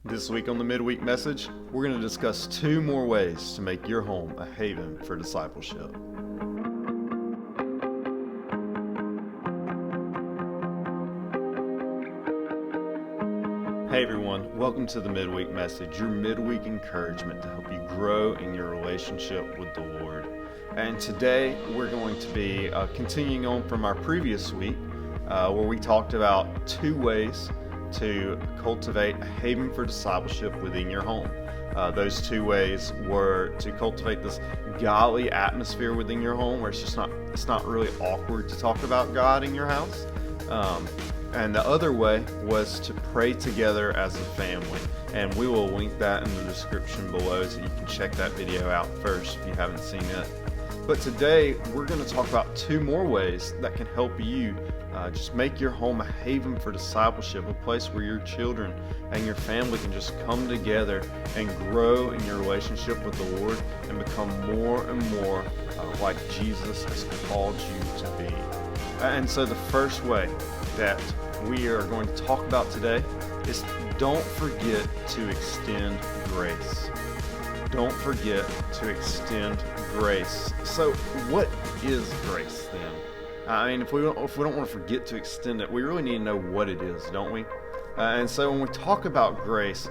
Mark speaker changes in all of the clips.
Speaker 1: This week on the Midweek message, we're going to discuss 2 more ways to make your home a haven for discipleship. Hey everyone, welcome to the Midweek message, your midweek encouragement to help you grow in your relationship with the Lord. And today we're going to be continuing on from our previous week where we talked about 2 ways to cultivate a haven for discipleship within your home. Those 2 ways were to cultivate this godly atmosphere within your home where it's not really awkward to talk about God in your house. And the other way was to pray together as a family. And we will link that in the description below so you can check that video out first if you haven't seen it. But today we're going to talk about 2 more ways that can help you just make your home a haven for discipleship, a place where your children and your family can just come together and grow in your relationship with the Lord and become more and more like Jesus has called you to be. And so the first way that we are going to talk about today is don't forget to extend grace. Don't forget to extend grace. So what is grace then? I mean, if we don't want to forget to extend it, we really need to know what it is, don't we? And so when we talk about grace,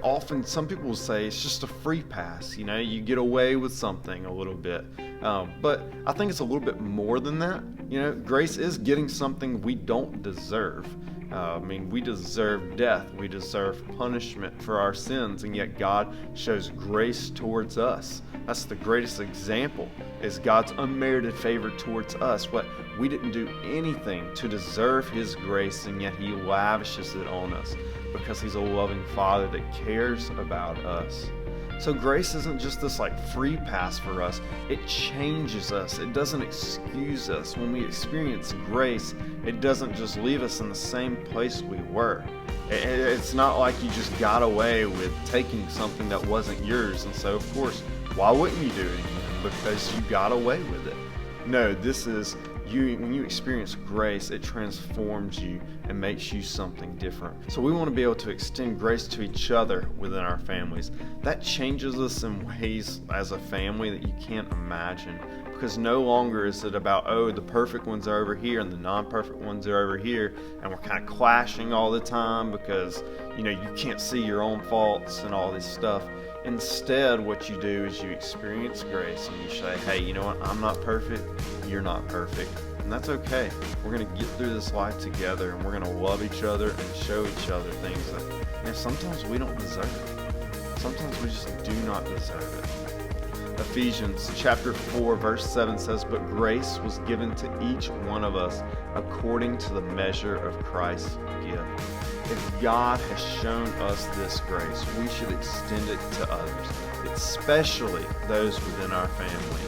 Speaker 1: often some people will say it's just a free pass. You get away with something a little bit. But I think it's a little bit more than that. Grace is getting something we don't deserve. We deserve death. We deserve punishment for our sins, and yet God shows grace towards us. That's the greatest example, is God's unmerited favor towards us. What we didn't do anything to deserve His grace, and yet He lavishes it on us because He's a loving Father that cares about us. So grace isn't just this free pass for us. It changes us. It doesn't excuse us. When we experience grace, it doesn't just leave us in the same place we were. It's not like you just got away with taking something that wasn't yours. And so, of course, why wouldn't you do it again? Because you got away with it. No, this is when you experience grace, it transforms you and makes you something different. So we want to be able to extend grace to each other within our families. That changes us in ways as a family that you can't imagine. Because no longer is it about, the perfect ones are over here and the non-perfect ones are over here, and we're kind of clashing all the time because, you can't see your own faults and all this stuff. Instead, what you do is you experience grace and you say, hey, you know what? I'm not perfect. You're not perfect. And that's okay. We're going to get through this life together, and we're going to love each other and show each other things that sometimes we don't deserve. Sometimes we just do not deserve it. Ephesians chapter 4 verse 7 says, "But grace was given to each one of us according to the measure of Christ's gift." If God has shown us this grace, we should extend it to others, especially those within our family.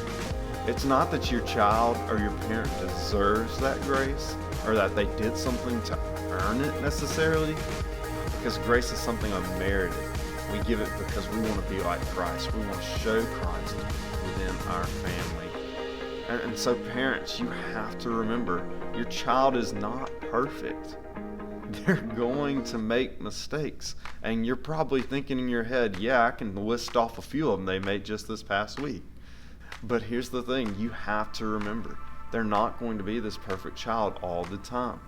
Speaker 1: It's not that your child or your parent deserves that grace or that they did something to earn it necessarily, because grace is something unmerited. We give it because we want to be like Christ. We want to show Christ within our family. And so parents, you have to remember, your child is not perfect. They're going to make mistakes. And you're probably thinking in your head, yeah, I can list off a few of them they made just this past week. But here's the thing, you have to remember, they're not going to be this perfect child all the time.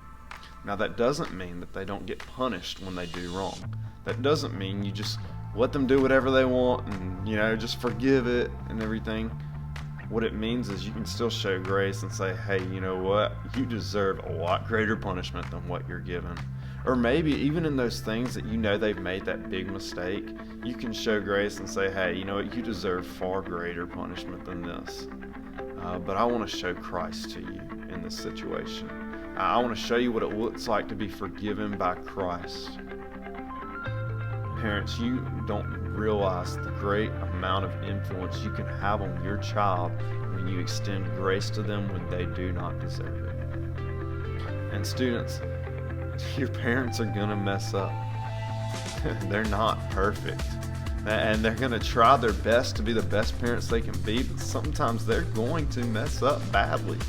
Speaker 1: Now that doesn't mean that they don't get punished when they do wrong. That doesn't mean you just let them do whatever they want and, just forgive it and everything. What it means is you can still show grace and say, hey, you know what? You deserve a lot greater punishment than what you're given. Or maybe even in those things that they've made that big mistake, you can show grace and say, hey, you know what? You deserve far greater punishment than this. But I want to show Christ to you in this situation. I want to show you what it looks like to be forgiven by Christ. Parents, you don't realize the great amount of influence you can have on your child when you extend grace to them when they do not deserve it. And students, your parents are going to mess up. They're not perfect. And they're going to try their best to be the best parents they can be, but sometimes they're going to mess up badly.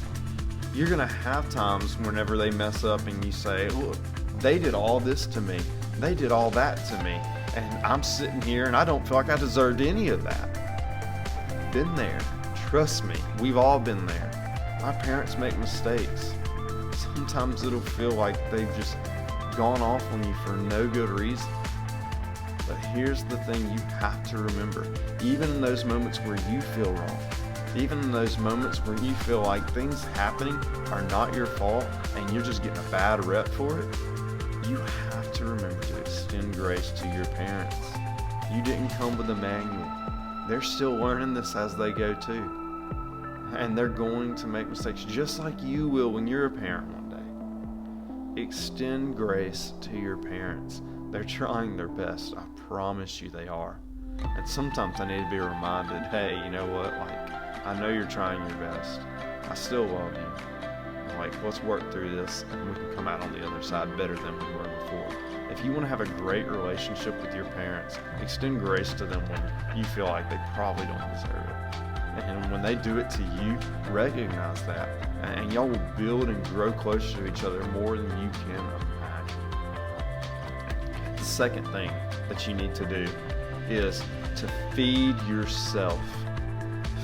Speaker 1: You're going to have times whenever they mess up and you say, look, they did all this to me. They did all that to me. And I'm sitting here and I don't feel like I deserved any of that. Been there. Trust me, we've all been there. My parents make mistakes. Sometimes it'll feel like they've just gone off on you for no good reason. But here's the thing you have to remember. Even in those moments where you feel wrong, even in those moments where you feel like things happening are not your fault and you're just getting a bad rep for it, you have to remember to extend grace to your parents. You didn't come with a manual. They're still learning this as they go too. And they're going to make mistakes just like you will when you're a parent one day. Extend grace to your parents. They're trying their best. I promise you they are. And sometimes I need to be reminded, hey, you know what? I know you're trying your best. I still love you. Let's work through this and we can come out on the other side better than we were before. If you want to have a great relationship with your parents, extend grace to them when you feel like they probably don't deserve it. And when they do it to you, recognize that. And y'all will build and grow closer to each other more than you can imagine. The second thing that you need to do is to feed yourself.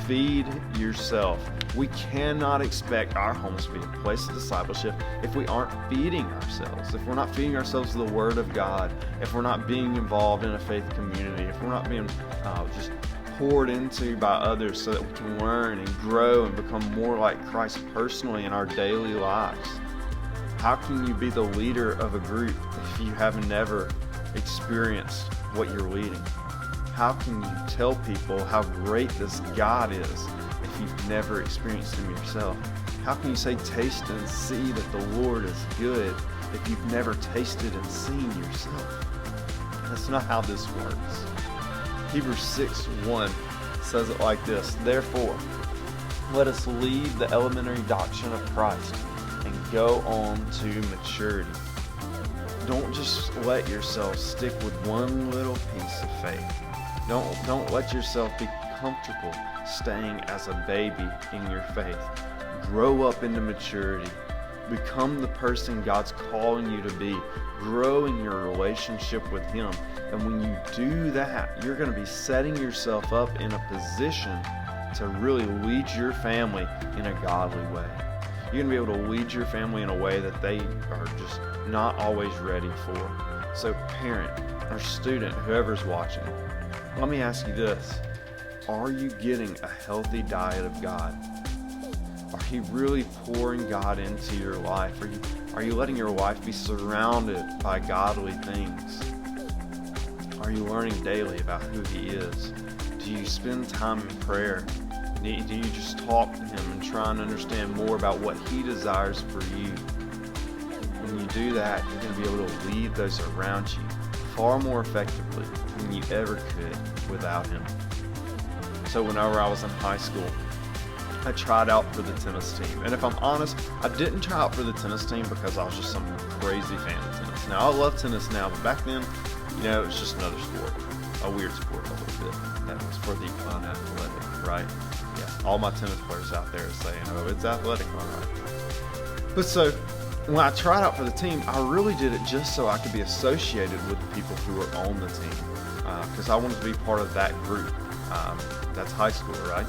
Speaker 1: Feed yourself. We cannot expect our homes to be a place of discipleship if we aren't feeding ourselves. If we're not feeding ourselves the Word of God, if we're not being involved in a faith community, if we're not being just poured into by others so that we can learn and grow and become more like Christ personally in our daily lives. How can you be the leader of a group if you have never experienced what you're leading? How can you tell people how great this God is if you've never experienced Him yourself? How can you say taste and see that the Lord is good if you've never tasted and seen yourself? That's not how this works. Hebrews 6:1 says it like this: Therefore, let us leave the elementary doctrine of Christ and go on to maturity. Don't just let yourself stick with one little piece of faith. Don't let yourself be comfortable staying as a baby in your faith. Grow up into maturity. Become the person God's calling you to be. Grow in your relationship with Him. And when you do that, you're going to be setting yourself up in a position to really lead your family in a godly way. You're going to be able to lead your family in a way that they are just not always ready for. So parent or student, whoever's watching, let me ask you this. Are you getting a healthy diet of God? Are you really pouring God into your life? Are you letting your life be surrounded by godly things? Are you learning daily about who He is? Do you spend time in prayer? Do you just talk to Him and try and understand more about what He desires for you? When you do that, you're going to be able to lead those around you far more effectively than you ever could without Him. So whenever I was in high school, I tried out for the tennis team. And if I'm honest, I didn't try out for the tennis team because I was just some crazy fan of tennis. Now, I love tennis now, but back then, it was just another sport. A weird sport a little bit. That was for the unathletic, right? Yeah, all my tennis players out there are saying, oh, it's athletic, all right. But so, when I tried out for the team, I really did it just so I could be associated with the people who were on the team. Because I wanted to be part of that group. That's high school, right?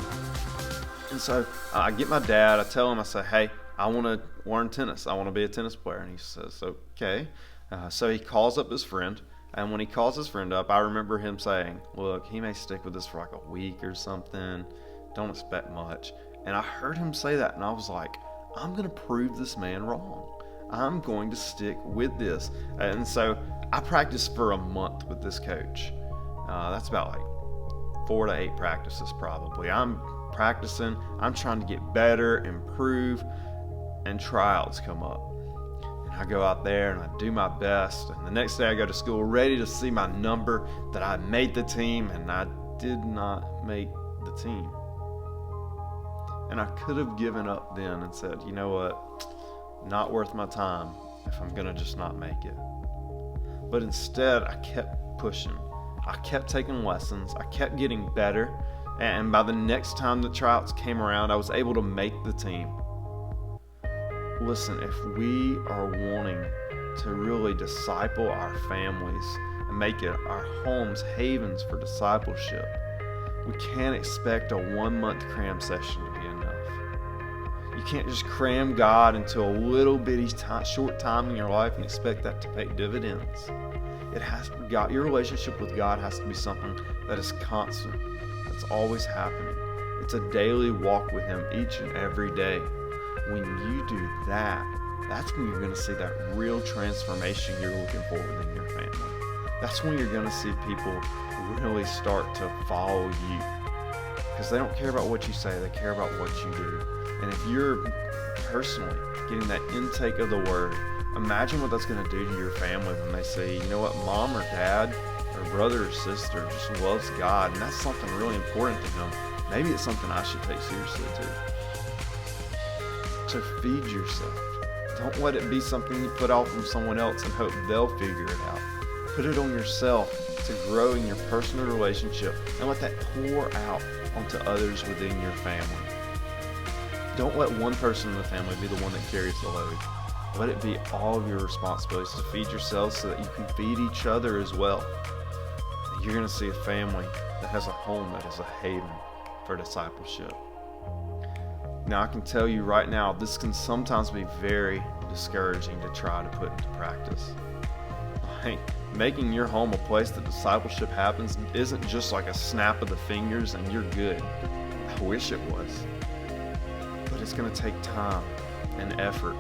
Speaker 1: And so I get my dad, I tell him, I say, hey, I want to learn tennis. I want to be a tennis player. And he says, okay. So he calls up his friend. And when he calls his friend up, I remember him saying, look, he may stick with this for like a week or something. Don't expect much. And I heard him say that, and I was like, I'm going to prove this man wrong. I'm going to stick with this. And so I practiced for a month with this coach. That's about like 4 to 8 practices probably. I'm practicing, I'm trying to get better, improve, and tryouts come up. And I go out there and I do my best, and the next day I go to school ready to see my number that I made the team, and I did not make the team. And I could have given up then and said, you know what, not worth my time if I'm gonna just not make it. But instead I kept pushing. I kept taking lessons, I kept getting better, and by the next time the tryouts came around, I was able to make the team. Listen, if we are wanting to really disciple our families and make it our homes havens for discipleship. We can't expect a 1-month cram session to be enough. You can't just cram God into a little bitty short time in your life and expect that to pay dividends. Your relationship with God has to be something that is constant, that's always happening. It's a daily walk with Him each and every day. When you do that, that's when you're going to see that real transformation you're looking for within your family. That's when you're going to see people really start to follow you. Because they don't care about what you say, they care about what you do. And if you're personally getting that intake of the Word, imagine what that's going to do to your family when they see, you know what, mom or dad or brother or sister just loves God, and that's something really important to him. Maybe it's something I should take seriously too. So feed yourself. Don't let it be something you put off from someone else and hope they'll figure it out. Put it on yourself to grow in your personal relationship and let that pour out onto others within your family. Don't let one person in the family be the one that carries the load. Let it be all of your responsibilities to feed yourselves so that you can feed each other as well. And you're going to see a family that has a home that is a haven for discipleship. Now, I can tell you right now, this can sometimes be very discouraging to try to put into practice. Like, making your home a place that discipleship happens isn't just like a snap of the fingers and you're good. I wish it was. But it's going to take time and effort.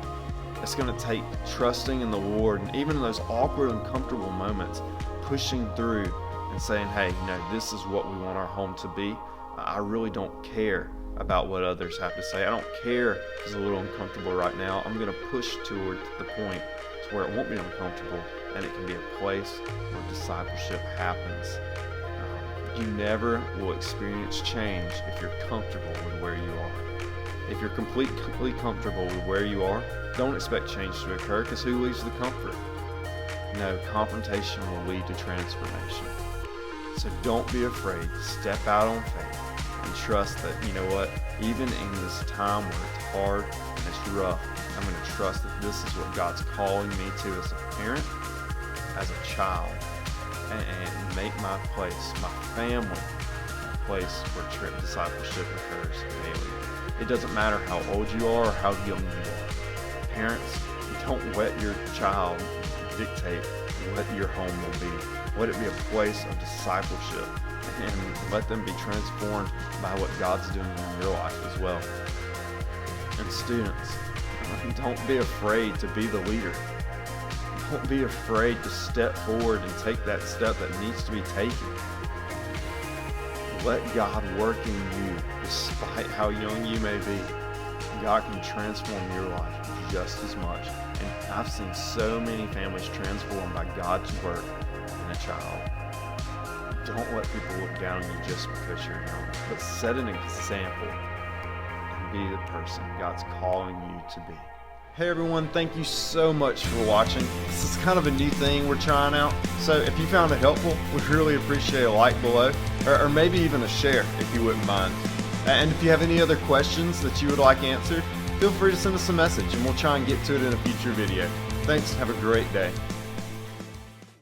Speaker 1: It's going to take trusting in the Lord, and even in those awkward and uncomfortable moments, pushing through and saying, hey, this is what we want our home to be. I really don't care about what others have to say. I don't care if it's a little uncomfortable right now. I'm going to push toward the point to where it won't be uncomfortable, and it can be a place where discipleship happens. You never will experience change if you're comfortable with where you are. If you're completely comfortable with where you are, don't expect change to occur, because who leaves the comfort? No, confrontation will lead to transformation. So don't be afraid to step out on faith and trust that, even in this time where it's hard and it's rough, I'm going to trust that this is what God's calling me to as a parent, as a child, and make my place, my family, a place where discipleship occurs daily. It doesn't matter how old you are or how young you are. Parents, don't let your child dictate what your home will be. Let it be a place of discipleship, and let them be transformed by what God's doing in your life as well. And students, don't be afraid to be the leader. Don't be afraid to step forward and take that step that needs to be taken. Let God work in you, despite how young you may be. God can transform your life just as much. And I've seen so many families transformed by God's work in a child. Don't let people look down on you just because you're young, but set an example and be the person God's calling you to be. Hey everyone, thank you so much for watching. This is kind of a new thing we're trying out, so if you found it helpful, we'd really appreciate a like below, or maybe even a share if you wouldn't mind. And if you have any other questions that you would like answered, feel free to send us a message and we'll try and get to it in a future video. Thanks, have a great day.